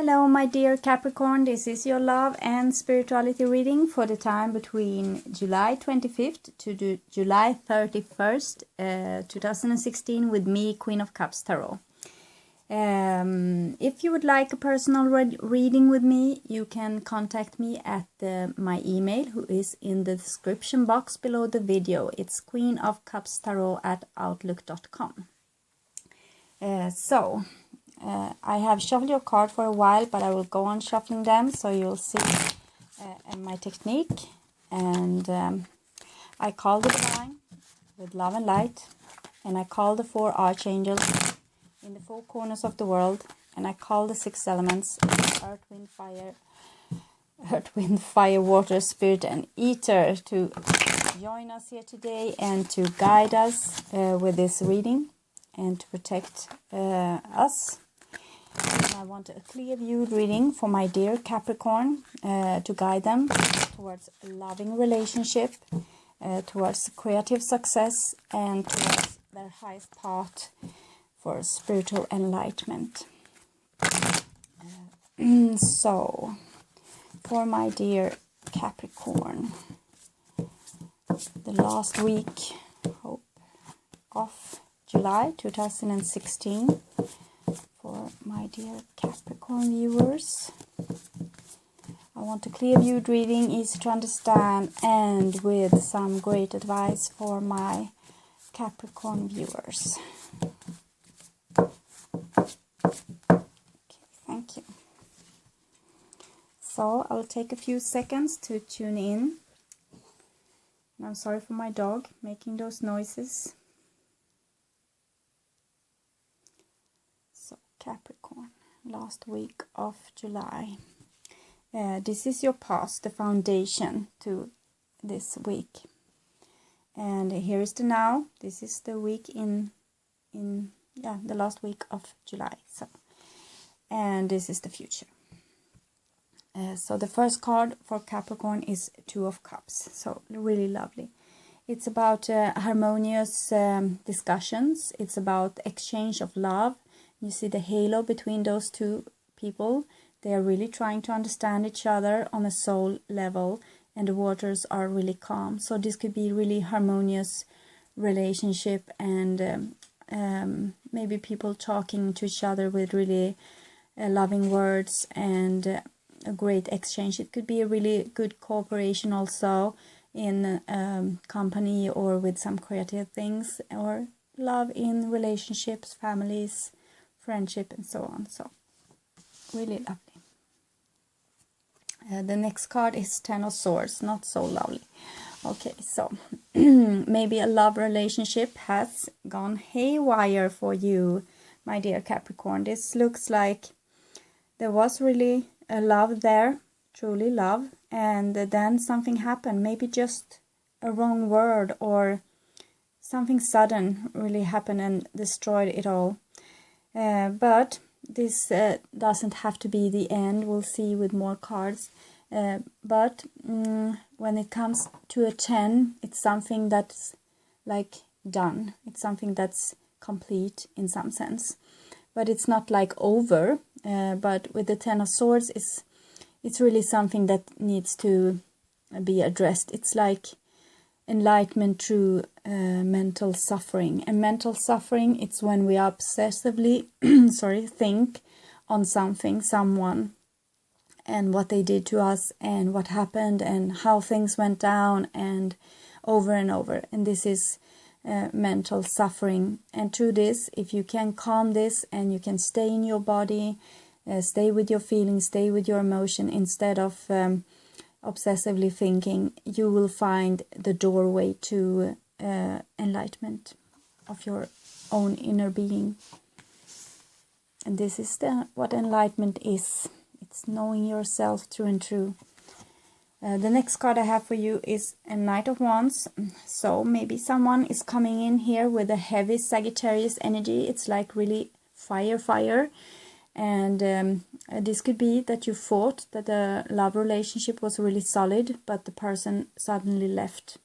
Hello, my dear Capricorn. This is your love and spirituality reading for the time between July 25th to July 31st, 2016 with me, Queen of Cups Tarot. If you would like a personal reading with me, you can contact me at my email, who is in the description box below the video. It's queenofcupstarot@outlook.com. I have shuffled your card for a while, but I will go on shuffling them so you'll see my technique. And I call the divine with love and light, and I call the 4 archangels in the 4 corners of the world, and I call the 6 elements: earth, wind, fire, water, spirit, and ether to join us here today and to guide us with this reading and to protect us. And I want a clear view reading for my dear Capricorn to guide them towards a loving relationship, towards creative success, and towards their highest path for spiritual enlightenment. So, for my dear Capricorn, the last week of July 2016, for my dear Capricorn viewers, I want a clear viewed reading, easy to understand, and with some great advice for my Capricorn viewers. Okay, thank you. So I'll take a few seconds to tune in. And I'm sorry for my dog making those noises. Capricorn, last week of July. This is your past, the foundation to this week. And here is the now. This is the week in the last week of July. And this is the future. So the first card for Capricorn is 2 of Cups. So really lovely. It's about harmonious discussions. It's about exchange of love. You see the halo between those 2 people. They are really trying to understand each other on a soul level, and the waters are really calm. So this could be really harmonious relationship, and maybe people talking to each other with really loving words and a great exchange. It could be a really good cooperation also in company or with some creative things, or love in relationships, families, friendship, and so on. So really lovely. The next card is 10 of Swords. Not so lovely. Okay, so maybe a love relationship has gone haywire for you, my dear Capricorn. This looks like there was really a love there, truly love, and then something happened. Maybe just a wrong word or something sudden really happened and destroyed it all. But this doesn't have to be the end. We'll see with more cards. But when it comes to a 10, it's something that's like done. It's something that's complete in some sense. But it's not like over. But with the 10 of Swords, it's really something that needs to be addressed. It's like enlightenment through mental suffering. And mental suffering, it's when we obsessively think on something, someone, and what they did to us, and what happened, and how things went down, and over. And this is mental suffering. And through this, if you can calm this and you can stay in your body, stay with your feelings, stay with your emotion, instead of obsessively thinking, you will find the doorway to enlightenment of your own inner being. And this is what enlightenment is. It's knowing yourself through and through. The next card I have for you is a Knight of Wands. So maybe someone is coming in here with a heavy Sagittarius energy. It's like really fire. And this could be that you thought that the love relationship was really solid, but the person suddenly left,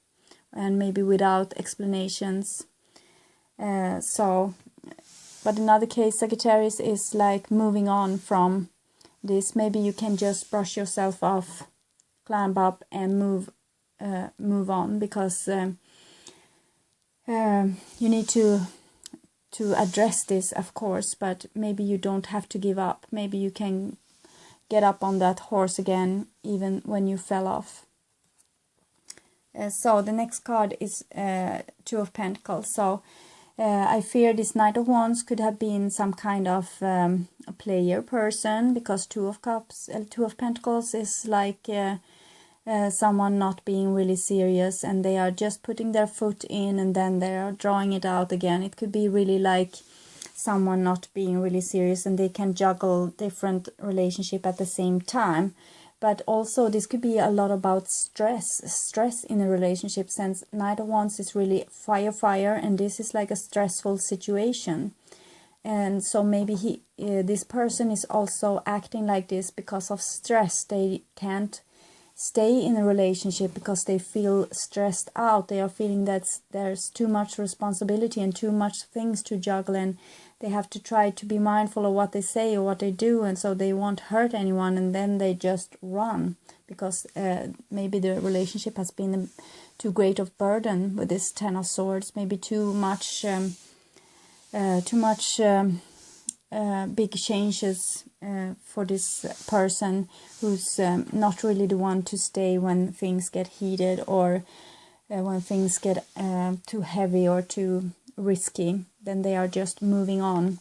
and maybe without explanations. But another case, Sagittarius is like moving on from this. Maybe you can just brush yourself off, climb up and move on, because you need to address this, of course, but maybe you don't have to give up. Maybe you can get up on that horse again, even when you fell off. So the next card is Two of Pentacles. So I fear this Knight of Wands could have been some kind of a player person, because Two of Pentacles is like someone not being really serious, and they are just putting their foot in and then they are drawing it out again. It could be really like someone not being really serious, and they can juggle different relationship at the same time. But also this could be a lot about stress in a relationship, since Knight of Wands is really fire, and this is like a stressful situation. And so maybe this person is also acting like this because of stress. They can't stay in a relationship because they feel stressed out. They are feeling that there's too much responsibility and too much things to juggle, and they have to try to be mindful of what they say or what they do, and so they won't hurt anyone, and then they just run because maybe the relationship has been too great of burden with this Ten of Swords. Maybe too much big changes for this person who's not really the one to stay when things get heated, or when things get too heavy or too risky. Then they are just moving on.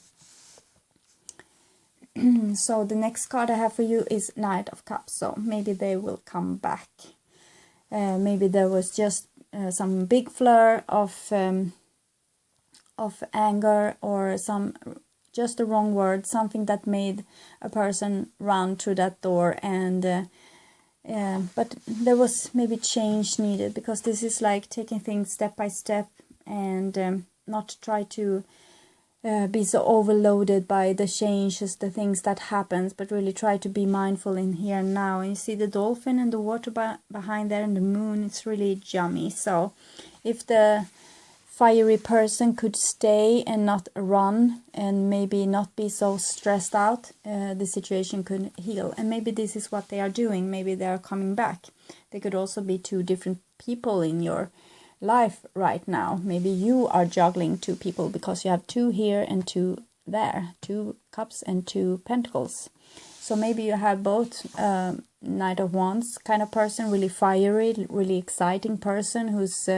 So the next card I have for you is Knight of Cups. So maybe they will come back. Maybe there was just some big flare of anger, or just the wrong word, something that made a person run through that door, and but there was maybe change needed, because this is like taking things step by step, and not try to be so overloaded by the changes, the things that happens, but really try to be mindful in here and now. And you see the dolphin and the water behind there, and the moon, it's really yummy. So if the fiery person could stay and not run, and maybe not be so stressed out, the situation could heal. And maybe this is what they are doing. Maybe they are coming back. They could also be two different people in your life right now. Maybe you are juggling two people, because you have two here and two there, Two Cups and Two Pentacles. So maybe you have both Knight of Wands kind of person, really fiery, really exciting person who's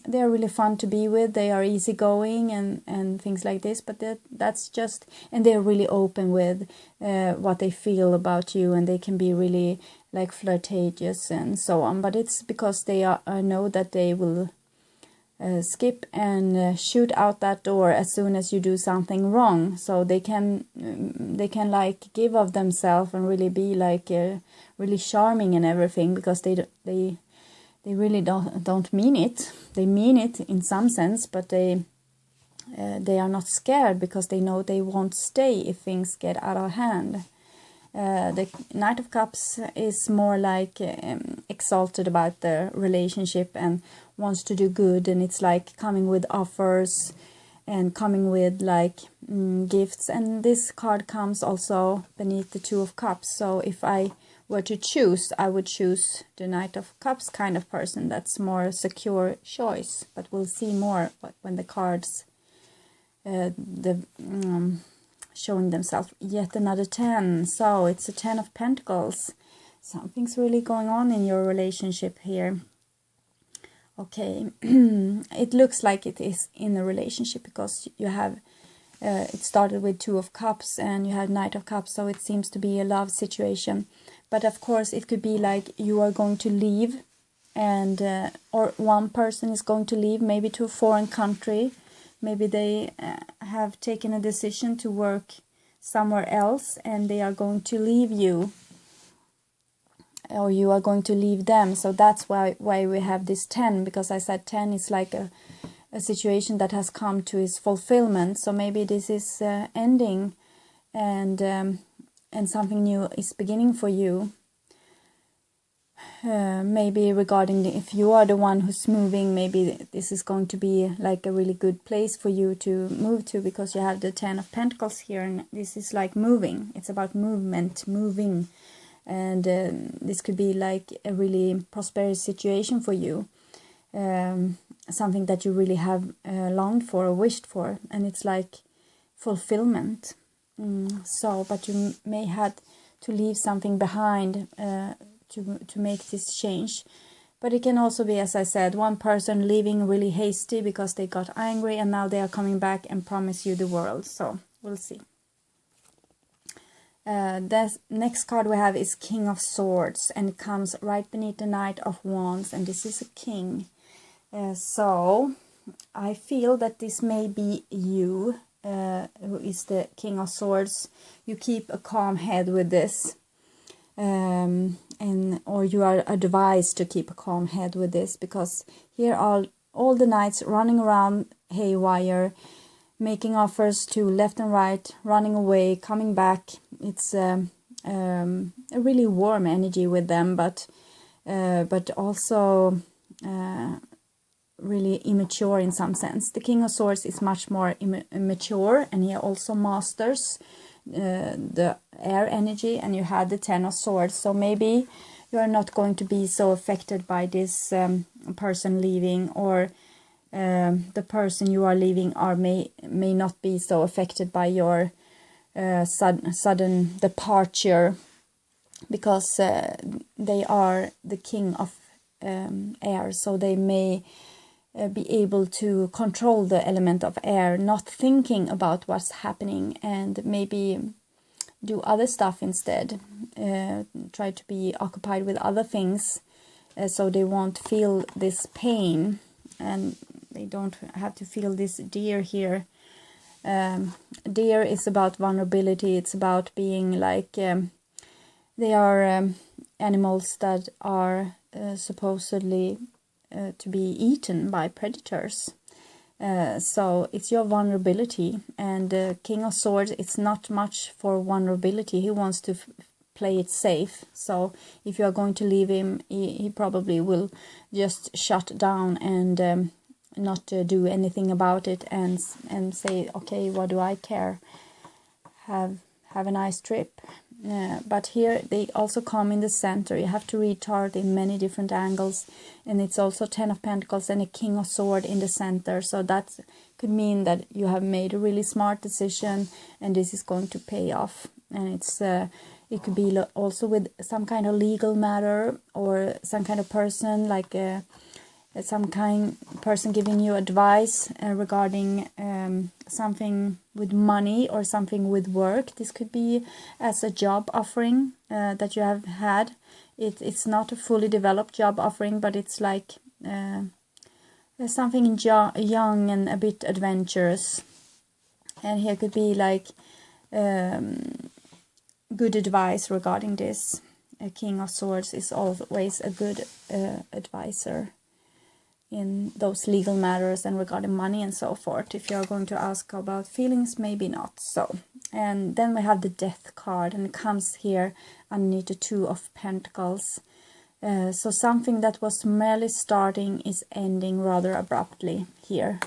they're really fun to be with. They are easygoing and things like this, but that's just, and they're really open with what they feel about you, and they can be really like flirtatious and so on. But it's because they know that they will skip and shoot out that door as soon as you do something wrong. So they can like give of themselves and really be like really charming and everything, because they really don't mean it. They mean it in some sense, but they are not scared, because they know they won't stay if things get out of hand. The Knight of Cups is more like exalted about the relationship and wants to do good, and it's like coming with offers and coming with like gifts. And this card comes also beneath the Two of Cups. So if I were to choose, I would choose the Knight of Cups kind of person. That's more a secure choice, but we'll see more when the cards showing themselves. Yet another 10. So it's a 10 of Pentacles. Something's really going on in your relationship here. Okay, it looks like it is in a relationship, because you have it started with Two of Cups and you had Knight of Cups, so it seems to be a love situation. But of course it could be like you are going to leave, and or one person is going to leave, maybe to a foreign country. Maybe they have taken a decision to work somewhere else, and they are going to leave you, or you are going to leave them. So that's why we have this 10, because I said 10 is like a situation that has come to its fulfillment. So maybe this is ending, and something new is beginning for you. maybe regarding if you are the one who's moving, maybe this is going to be like a really good place for you to move to, because you have the 10 of Pentacles here, and this is like moving. It's about movement, moving, and this could be like a really prosperous situation for you, something that you really have longed for or wished for, and it's like fulfillment. So, but you may have to leave something behind to make this change. But it can also be, as I said, one person leaving really hasty because they got angry, and now they are coming back and promise you the world. So we'll see. The next card we have is King of Swords, and it comes right beneath the Knight of Wands, and this is a king. So I feel that this may be you, who is the King of Swords. You keep a calm head with this. Or you are advised to keep a calm head with this, because here are all the knights running around haywire, making offers to left and right, running away, coming back. It's a really warm energy with them, but also really immature in some sense. The King of Swords is much more immature, and he also masters the air energy, and you had the 10 of Swords. So maybe you are not going to be so affected by this person leaving, or the person you are leaving may not be so affected by your sudden departure, because they are the king of air, so they may be able to control the element of air, not thinking about what's happening, and maybe do other stuff instead. Try to be occupied with other things, so they won't feel this pain, and they don't have to feel this deer here. Deer is about vulnerability. It's about being like, they are animals that are supposedly to be eaten by predators. So it's your vulnerability, and King of Swords, it's not much for vulnerability. He wants to play it safe. So if you are going to leave him, he probably will just shut down and not do anything about it, and say, okay, what do I care? Have a nice trip. But here they also come in the center. You have to read chart in many different angles, and it's also 10 of Pentacles and a King of Sword in the center. So that could mean that you have made a really smart decision, and this is going to pay off. And it's it could be also with some kind of legal matter, or some kind of person, like some kind person giving you advice regarding something with money or something with work. This could be as a job offering that you have had. It's not a fully developed job offering, but it's like something young and a bit adventurous. And here could be like good advice regarding this. A King of Swords is always a good advisor in those legal matters and regarding money and so forth. If you're going to ask about feelings, maybe not. So, and then we have the Death card, and it comes here underneath the 2 of Pentacles. So something that was merely starting is ending rather abruptly here.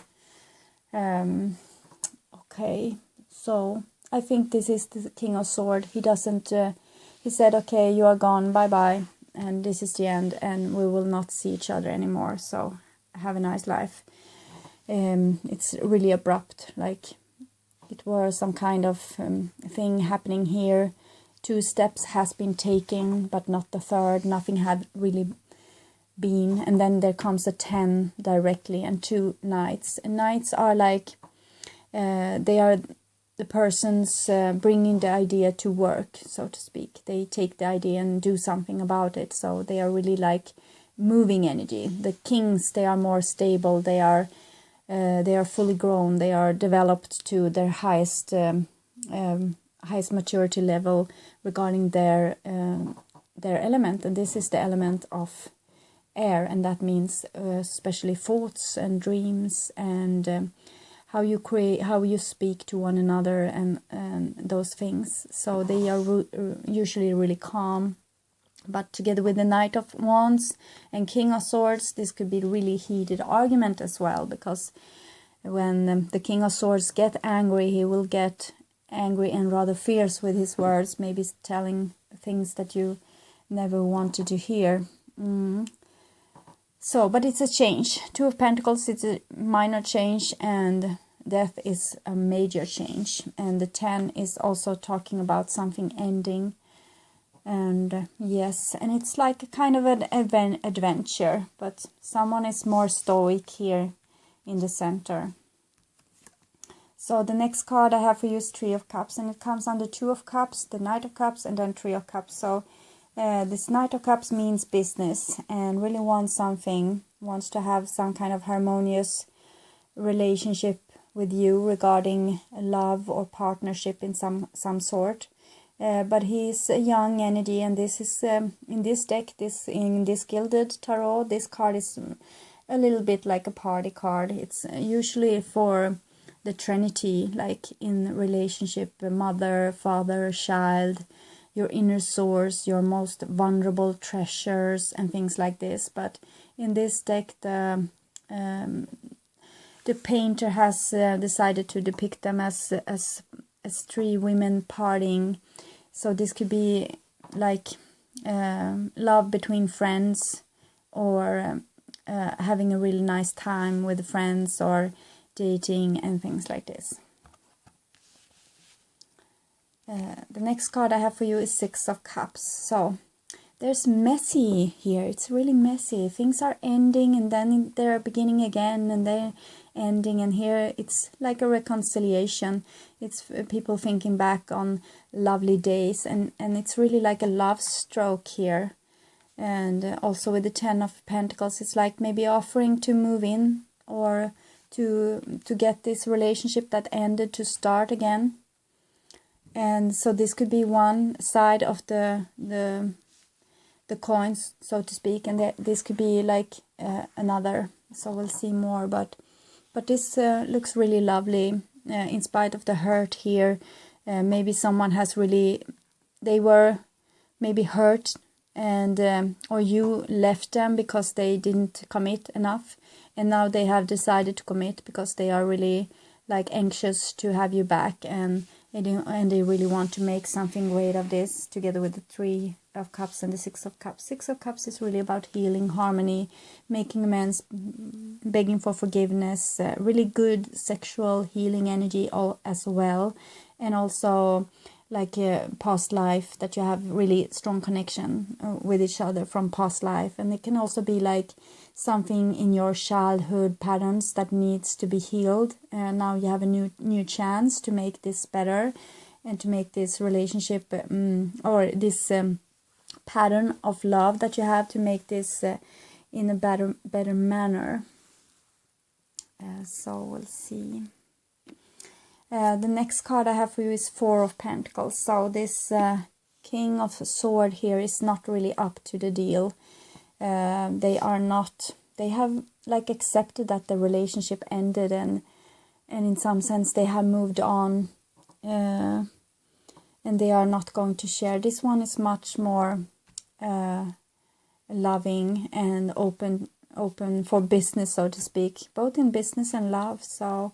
Okay, so I think this is the King of Sword. He doesn't, he said, okay, you are gone, bye-bye, and this is the end, and we will not see each other anymore, so have a nice life. It's really abrupt, like it was some kind of thing happening here. 2 steps has been taken, but not the third. Nothing had really been, and then there comes a 10 directly, and 2 knights. And knights are like, they are the persons bringing the idea to work, so to speak. They take the idea and do something about it, so they are really like moving energy. The kings, they are more stable. They are fully grown. They are developed to their highest highest maturity level regarding their element, and this is the element of air, and that means especially thoughts and dreams, and how you create, how you speak to one another, and those things. So they are usually really calm, But together with the Knight of Wands and King of Swords, this could be a really heated argument as well, because when the King of Swords get angry, he will get angry and rather fierce with his words, maybe telling things that you never wanted to hear. So, but it's a change. Two of Pentacles, it's a minor change, and Death is a major change. And the 10 is also talking about something ending. And yes, and it's like a kind of an adventure, but someone is more stoic here in the center. So the next card I have for you is Three of Cups, and it comes under Two of Cups, the Knight of Cups, and then Three of Cups. So this Knight of Cups means business and really wants something, wants to have some kind of harmonious relationship with you regarding love or partnership in some sort. But he's a young energy, and this is in this deck, in this Gilded Tarot, this card is a little bit like a party card. It's usually for the Trinity, like in relationship, mother, father, child, your inner source, your most vulnerable treasures and things like this. But in this deck, the painter has decided to depict them as three women partying. So this could be like love between friends, or having a really nice time with friends, or dating and things like this. The next card I have for you is Six of Cups. So there's messy here. It's really messy. Things are ending and then they're beginning again, and they're ending, and here it's like a reconciliation. It's people thinking back on lovely days, and it's really like a love stroke here. And also with the Ten of Pentacles, it's like maybe offering to move in, or to get this relationship that ended to start again. And so this could be one side of the coins, so to speak, and this could be like another. So we'll see more, but this looks really lovely in spite of the hurt here. Maybe someone has really, they were maybe hurt, and or you left them because they didn't commit enough, and now they have decided to commit because they are really like anxious to have you back, and they really want to make something great of this, together with the Three of Cups and the Six of Cups. Six of Cups is really about healing, harmony, making amends, begging for forgiveness, really good sexual healing energy as well, and also like a past life, that you have really strong connection with each other from past life. And it can also be like something in your childhood patterns that needs to be healed, and now you have a new chance to make this better, and to make this relationship or this pattern of love that you have, to make this in a better manner. So we'll see. The next card I have for you is Four of Pentacles. So this King of Sword here is not really up to the deal. They have like accepted that the relationship ended, and in some sense they have moved on, and they are not going to share. This one is much more loving and open for business, so to speak, both in business and love. So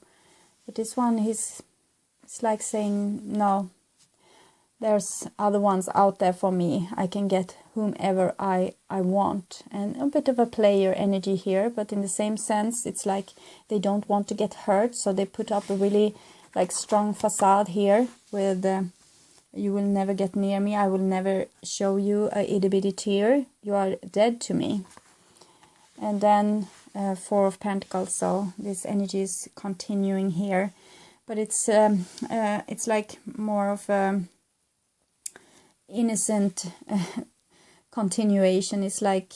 but this one it's like saying, no, there's other ones out there for me. I can get whomever I want. And a bit of a player energy here, but in the same sense, it's like they don't want to get hurt, so they put up a really like strong facade here with you will never get near me, I will never show you a itty bitty tear, you are dead to me. And then Four of Pentacles, so this energy is continuing here, but it's like more of a innocent continuation. It's like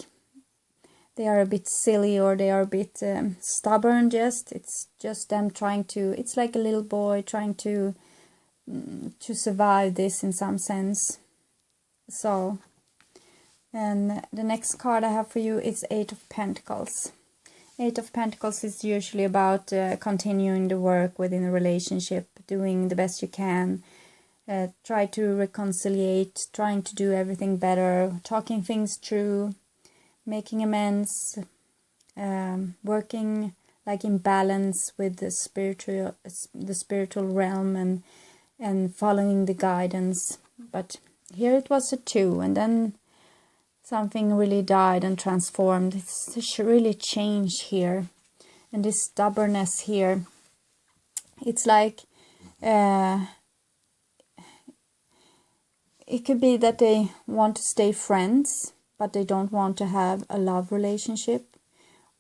they are a bit silly, or they are a bit stubborn. It's just them trying to. It's like a little boy trying to survive this in some sense. So, and the next card I have for you is Eight of Pentacles. Eight of Pentacles is usually about continuing the work within a relationship, doing the best you can, try to reconciliate, trying to do everything better, talking things through, making amends, working like in balance with the spiritual realm, and following the guidance. But here it was a 2, and then something really died and transformed. It's really change here, and this stubbornness here. It's like it could be that they want to stay friends, but they don't want to have a love relationship.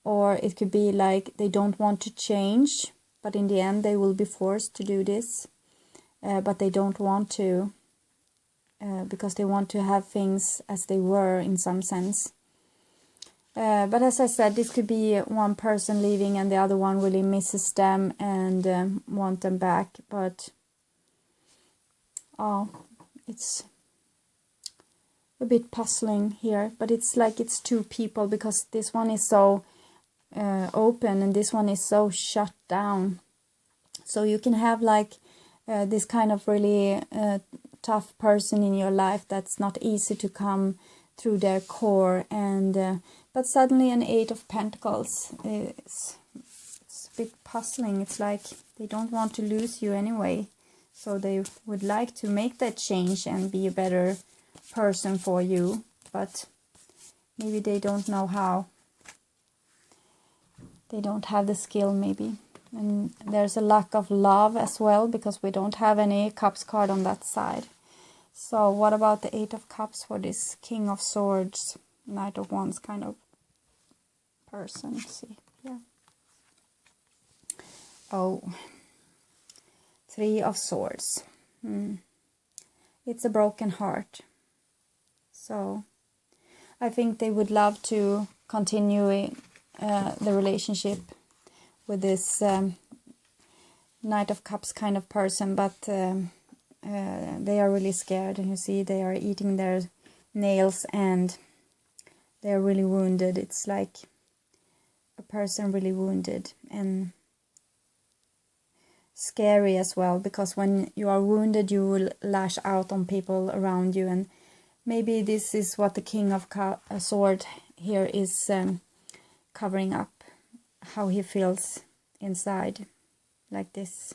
Or it could be like they don't want to change, but in the end they will be forced to do this. But they don't want to, because they want to have things as they were in some sense. But as I said, this could be one person leaving and the other one really misses them and want them back. But it's a bit puzzling here. But it's like it's 2 people, because this one is so open and this one is so shut down. So you can have like this kind of really tough person in your life that's not easy to come through their core, and but suddenly an 8 of Pentacles, it's a bit puzzling. It's like they don't want to lose you anyway, so they would like to make that change and be a better person for you, but maybe they don't know how. They don't have the skill maybe. And there's a lack of love as well, because we don't have any Cups card on that side. So what about the 8 of Cups for this King of Swords, Knight of Wands kind of person? Let's see here. Oh, 3 of Swords. It's a broken heart. So I think they would love to continue the relationship with this Knight of Cups kind of person, but they are really scared, and you see they are eating their nails and they are really wounded. It's like a person really wounded and scary as well, because when you are wounded you will lash out on people around you, and maybe this is what the King of Swords here is covering up, how he feels inside, like this.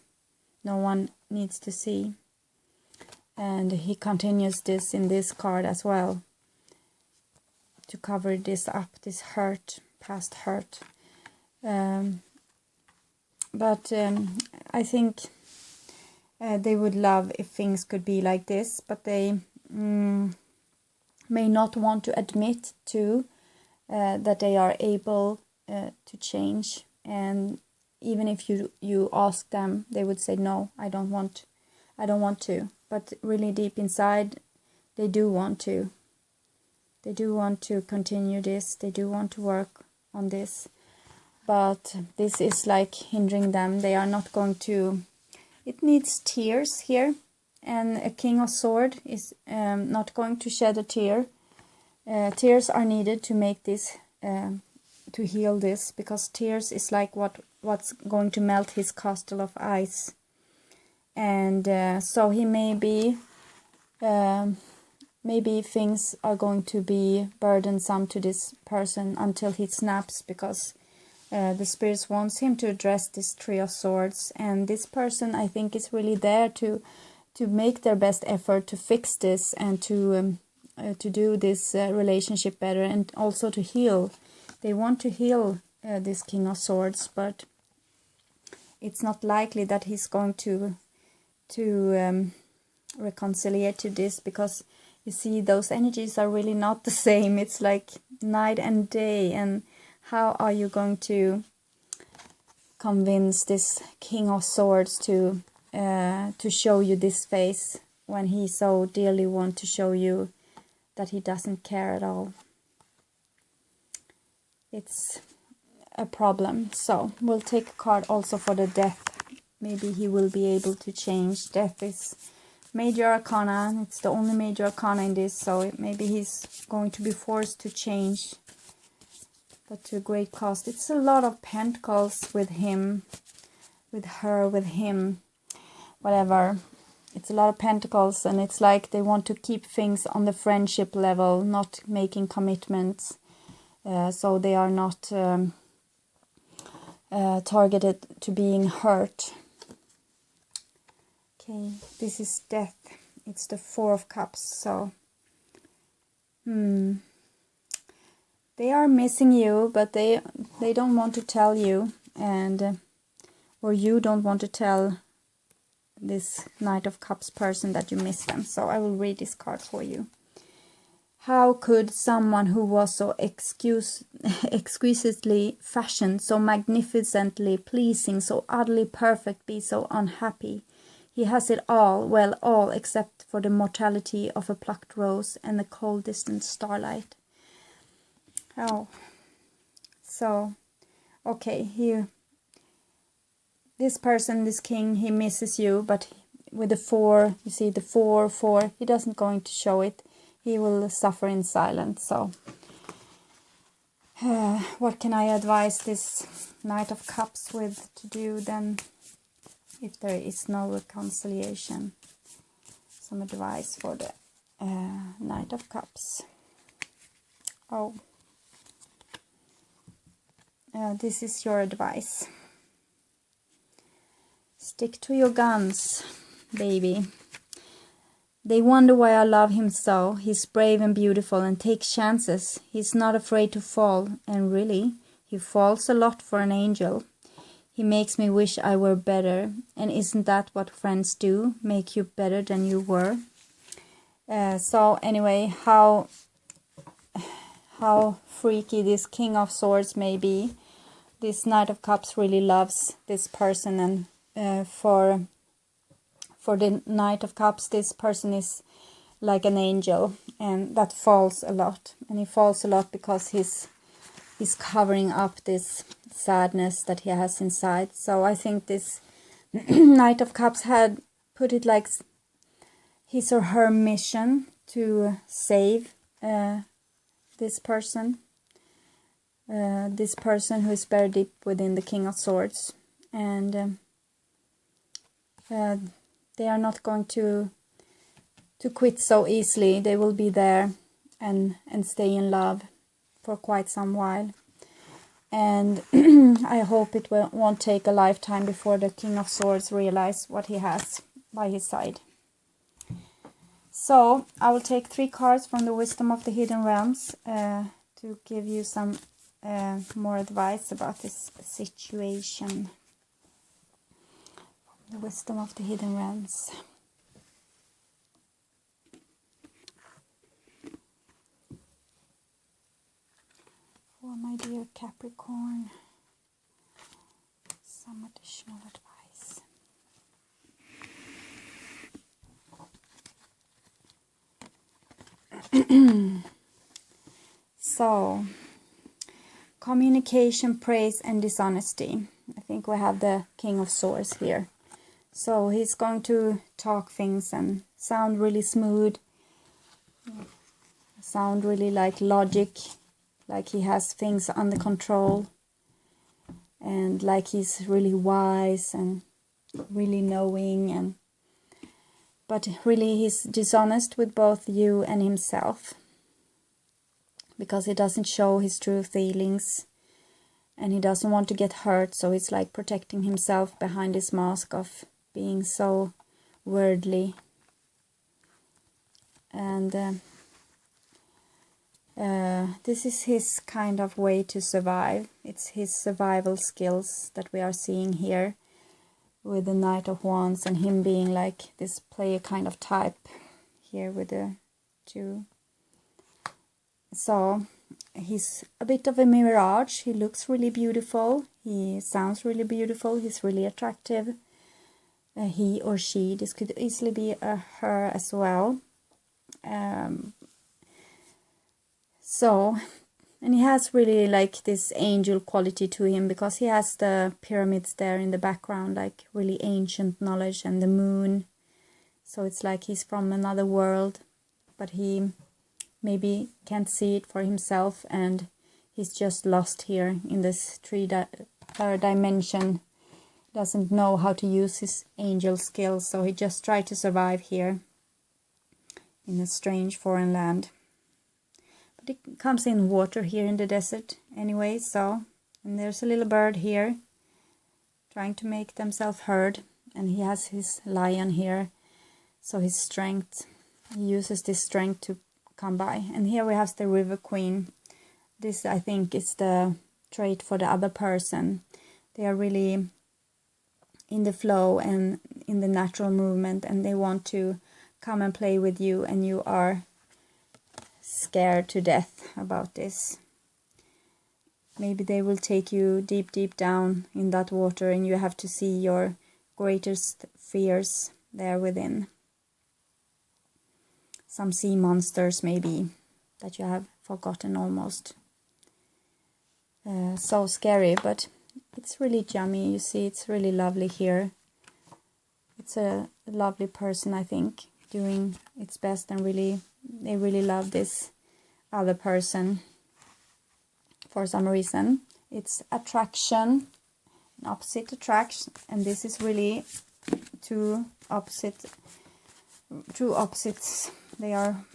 No one needs to see. And he continues this in this card as well, to cover this up, this hurt, past hurt. But I think they would love if things could be like this, but they may not want to admit to that they are able to change. And even if you ask them, they would say, no, I don't want to. But really deep inside, they do want to. They do want to continue this. They do want to work on this. But this is like hindering them. They are not going to... It needs tears here. And a King of Swords is not going to shed a tear. Tears are needed to make this, to heal this. Because tears is like what's going to melt his castle of ice. And so he maybe things are going to be burdensome to this person until he snaps, because the spirits wants him to address this 3 of Swords. And this person, I think, is really there to make their best effort to fix this and to do this relationship better, and also to heal. They want to heal this King of Swords, but it's not likely that he's going to reconciliate to this, because you see those energies are really not the same. It's like night and day, and how are you going to convince this King of Swords to show you this face when he so dearly wants to show you that he doesn't care at all? It's a problem. So we'll take a card also for the Death. Maybe he will be able to change. Death is major arcana. It's the only major arcana in this, so maybe he's going to be forced to change, but to a great cost. It's a lot of pentacles with him, with her, with him, whatever. it's a lot of pentacles, and it's like they want to keep things on the friendship level, not making commitments. So they are not targeted to being hurt. Okay, this is death. It's the Four of Cups. So they are missing you, but they don't want to tell you, and or you don't want to tell this Knight of Cups person that you miss them. So I will read this card for you. How could someone who was so exquisitely fashioned, so magnificently pleasing, so utterly perfect, be so unhappy? He has it all, well, all except for the mortality of a plucked rose and the cold distant starlight. Oh, so, okay, here, this person, this king, he misses you, but with the 4, you see the 4, he doesn't going to show it. He will suffer in silence. So, what can I advise this Knight of Cups with to do then, if there is no reconciliation? Some advice for the Knight of Cups. Oh, this is your advice. Stick to your guns, baby. They wonder why I love him so. He's brave and beautiful and takes chances. He's not afraid to fall, and really, he falls a lot for an angel. He makes me wish I were better, and isn't that what friends do? Make you better than you were? So anyway, how freaky this King of Swords may be, this Knight of Cups really loves this person, and for the Knight of Cups, this person is like an angel, and that falls a lot. And he falls a lot because he's covering up this sadness that he has inside. So I think this Knight of Cups had put it like his or her mission to save this person who is very deep within the King of Swords, and they are not going to quit so easily. They will be there and stay in love for quite some while. And I hope it won't take a lifetime before the King of Swords realize what he has by his side. So I will take 3 cards from the Wisdom of the Hidden Realms to give you some more advice about this situation. The Wisdom of the Hidden Realms. For my dear Capricorn, some additional advice. So, communication, praise, and dishonesty. I think we have the King of Swords here. So he's going to talk things and sound really smooth, sound really like logic, like he has things under control, and like he's really wise and really knowing, but really he's dishonest with both you and himself, because he doesn't show his true feelings, and he doesn't want to get hurt, so he's like protecting himself behind his mask of being so worldly. And this is his kind of way to survive. It's his survival skills that we are seeing here with the Knight of Wands, and him being like this player kind of type here with the 2. So he's a bit of a mirage. He looks really beautiful. He sounds really beautiful. He's really attractive. He or she, this could easily be a her as well. So, and he has really like this angel quality to him, because he has the pyramids there in the background, like really ancient knowledge, and the moon. So it's like he's from another world, but he maybe can't see it for himself, and he's just lost here in this 3 dimension doesn't know how to use his angel skills, so he just tried to survive here in a strange foreign land. But it comes in water here in the desert anyway, so, and there's a little bird here trying to make themselves heard, and he has his lion here, so his strength, he uses this strength to come by. And here we have the river queen. This, I think, is the trait for the other person. They are really in the flow and in the natural movement, and they want to come and play with you, and you are scared to death about this. Maybe they will take you deep, deep down in that water, and you have to see your greatest fears there within. Some sea monsters maybe that you have forgotten almost. So scary, but it's really yummy. You see, it's really lovely here. It's a lovely person, I think, doing its best, and they really love this other person for some reason. It's attraction, opposite attraction, and this is really true opposites. They are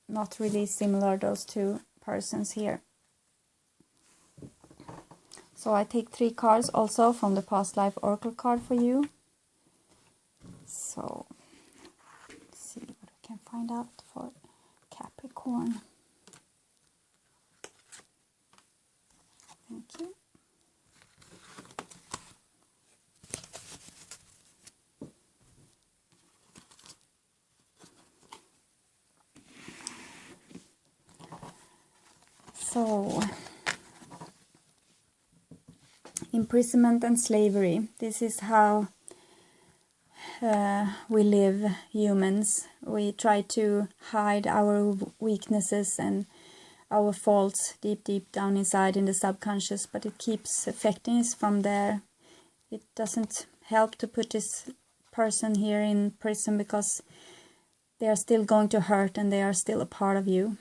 not really similar, those two persons here. So I take 3 cards also from the past life oracle card for you. So let's see what we can find out for Capricorn. Thank you. So, imprisonment and slavery. This is how we live, humans. We try to hide our weaknesses and our faults deep, deep down inside in the subconscious, but it keeps affecting us from there. It doesn't help to put this person here in prison, because they are still going to hurt and they are still a part of you.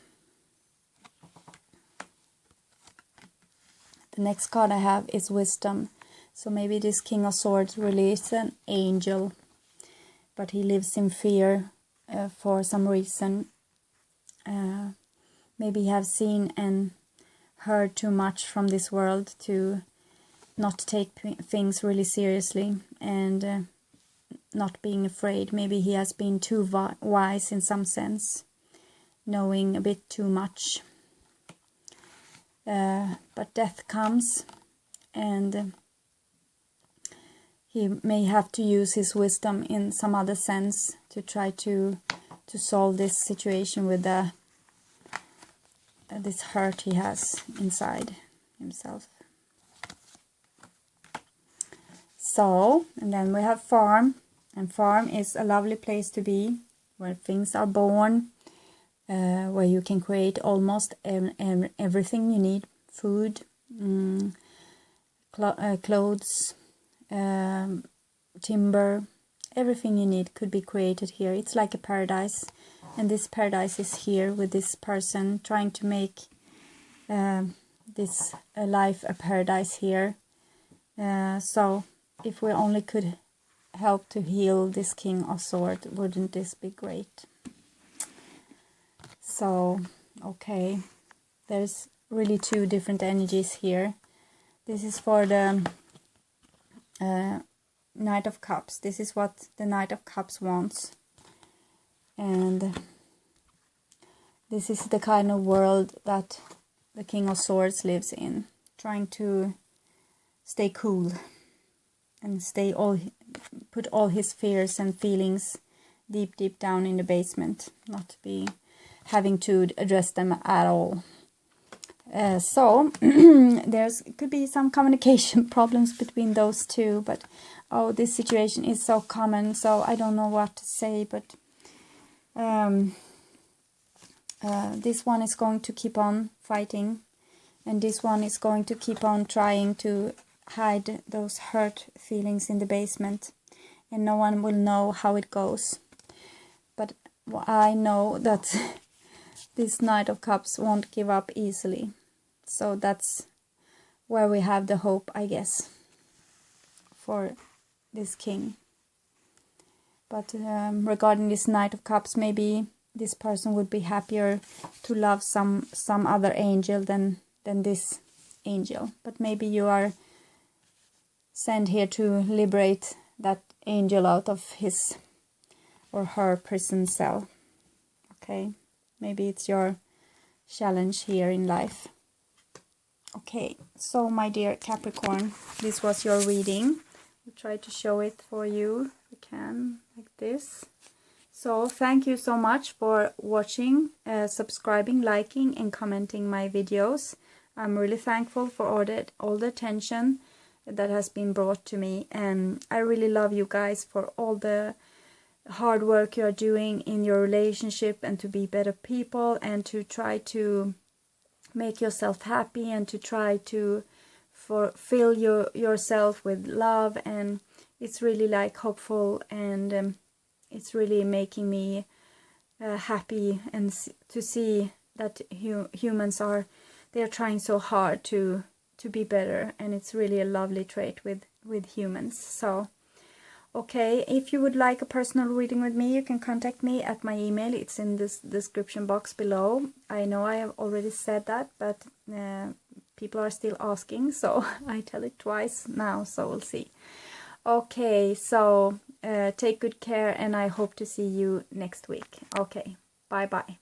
The next card I have is wisdom. So maybe this King of Swords really is an angel, but he lives in fear for some reason. Maybe he has seen and heard too much from this world to not take things really seriously, and not being afraid. Maybe he has been too wise in some sense, knowing a bit too much. But death comes, and he may have to use his wisdom in some other sense to try to solve this situation with this hurt he has inside himself. So, and then we have farm, and farm is a lovely place to be, where things are born, where you can create almost everything you need: food, clothes, timber, everything you need could be created here. It's like a paradise, and this paradise is here with this person trying to make this life a paradise here. So if we only could help to heal this King of Swords, wouldn't this be great? So, okay, there's really 2 different energies here. This is for the Knight of Cups. This is what the Knight of Cups wants. And this is the kind of world that the King of Swords lives in, trying to stay cool and put all his fears and feelings deep, deep down in the basement, not be having to address them at all. So could be some communication problems between those 2, but this situation is so common, so I don't know what to say. But this one is going to keep on fighting, and this one is going to keep on trying to hide those hurt feelings in the basement, and no one will know how it goes. But I know that this Knight of Cups won't give up easily. So that's where we have the hope, I guess, for this king. But regarding this Knight of Cups, maybe this person would be happier to love some other angel than this angel. But maybe you are sent here to liberate that angel out of his or her prison cell. Okay, maybe it's your challenge here in life. Okay, so my dear Capricorn, this was your reading. I'll try to show it for you if we can, like this. So thank you so much for watching, subscribing, liking and commenting my videos. I'm really thankful for all the attention that has been brought to me, and I really love you guys for all the hard work you are doing in your relationship and to be better people and to try to make yourself happy and to try to fill yourself with love. And it's really like hopeful, and it's really making me happy, and to see that humans are trying so hard to be better, and it's really a lovely trait with humans. So okay, if you would like a personal reading with me, you can contact me at my email. It's in this description box below. I know I have already said that, but people are still asking, so I tell it twice now, so we'll see. Okay, so take good care, and I hope to see you next week. Okay, bye-bye.